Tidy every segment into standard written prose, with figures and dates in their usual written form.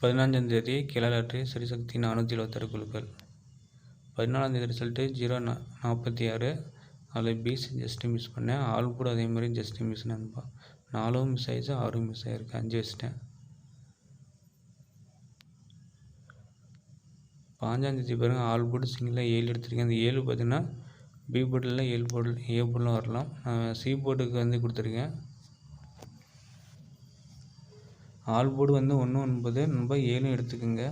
15ஆம் தேதி கீழாளற்றி சிறிசக்தி 476 குழுக்கள். 14ஆம் தேதி ரிசல்ட்டு 046. அதில் பிசி ஜஸ்ட்டு மிஸ் பண்ணேன். ஆல் கூட அதே மாதிரி ஜஸ்ட்டு மிஸ் நண்பா. 4ம் மிஸ் ஆயிடுச்சு, 6ம் மிஸ் ஆகிருக்கு, 5 வச்சிட்டேன். 15ஆம் தேதி பாருங்கள், ஆல் போர்டு சிங்கிளாக 7 எடுத்திருக்கேன். அந்த 7 பார்த்தீங்கன்னா பி போர்டில் 7 போர்டில் ஏ போர்டில் வரலாம். நான் சி போர்டுக்கு வந்து கொடுத்துருக்கேன். ஆல் போர்டு வந்து 1 9 நம்ம 7 எடுத்துக்கோங்க.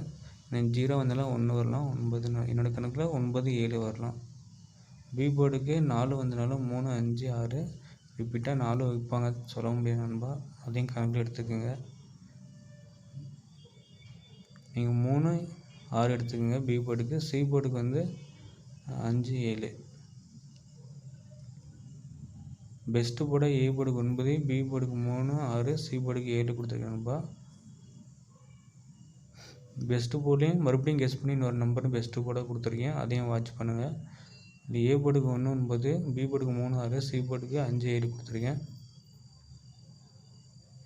0 வந்தாலும் 1 வரலாம், 9 என்னோடய கணக்கில் 9 7 வரலாம். பி போர்டுக்கு 4 வந்தனாலும் 3 5 6 ரிப்பீட்டாக 4 வைப்பாங்க, சொல்ல முடியாது நண்பா. அதையும் கணக்கில் எடுத்துக்கோங்க. நீங்கள் 3 6 எடுத்துக்கோங்க பி போர்டுக்கு. சி போர்டுக்கு வந்து 5 7. பெஸ்ட்டு போர்டை ஏ போர்டுக்கு 9, பி போர்டுக்கு 3 6, சி போர்டுக்கு 7 கொடுத்துருக்கேன் நண்பா. பெஸ்ட்டு போர்ட்லேயும் மறுபடியும் கெஸ் பண்ணி இன்னொரு நம்பர் பெஸ்ட்டு போர்டாக கொடுத்துருக்கேன், அதையும் வாட்ச் பண்ணுங்கள். இந்த ஏ போர்டுக்கு 1 9, பி போர்டுக்கு 3 6, சி போர்டுக்கு 5 7 கொடுத்துருக்கேன்.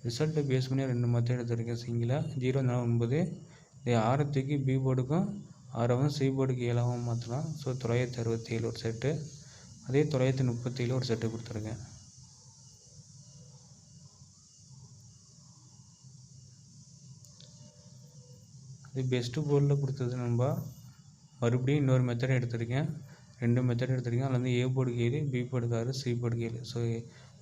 ரிசல்ட்டை பேஸ் பண்ணி 2 மெத்தட் எடுத்துருக்கேன் சிங்கிளாக. 0 9 இது 6 தூக்கி பி போர்டுக்கும் 6 சி போர்டுக்கு 7 மாற்றலாம். ஸோ 967 ஒரு செட்டு, அதே 937 ஒரு செட்டு கொடுத்துருக்கேன். இது பெஸ்ட்டு போர்டில் கொடுத்தது நண்பா. மறுபடியும் இன்னொரு மெத்தட் எடுத்திருக்கேன், 2 மெத்தட் எடுத்திருக்கேன். அதில் வந்து ஏ போர்டுக்கு 7, பி போர்டுக்கு 6, சி போர்டுக்கு 7. ஸோ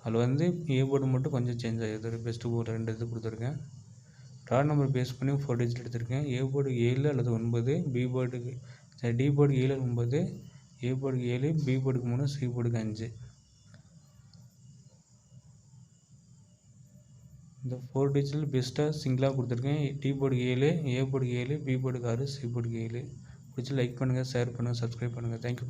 அதில் வந்து ஏ போர்டு மட்டும் கொஞ்சம் சேஞ்ச் ஆகிடுது. பெஸ்ட்டு போர்டு 2 இது கொடுத்துருக்கேன். ராட் நம்பர் பேஸ் பண்ணி 4 டிஜிட் எடுத்திருக்கேன். ஏ போர்டுக்கு 7 அல்லது 9, பி போர்டுக்கு டி போர்டுக்கு 7 9, ஏ போர்டுக்கு 7, பி போர்டுக்கு 3, சி போர்டுக்கு 5. இந்த 4 டிஜிட்டில் பெஸ்ட்டாக சிங்கிளாக கொடுத்துருக்கேன். டி போர்டுக்கு 7, ஏ போர்டுக்கு 7, பி போர்டுக்கு 6, சி போர்டுக்கு 7. பிடிச்சி லைக் பண்ணுங்கள், ஷேர் பண்ணுங்கள், சப்ஸ்கிரைப் பண்ணுங்கள். தேங்க்யூ.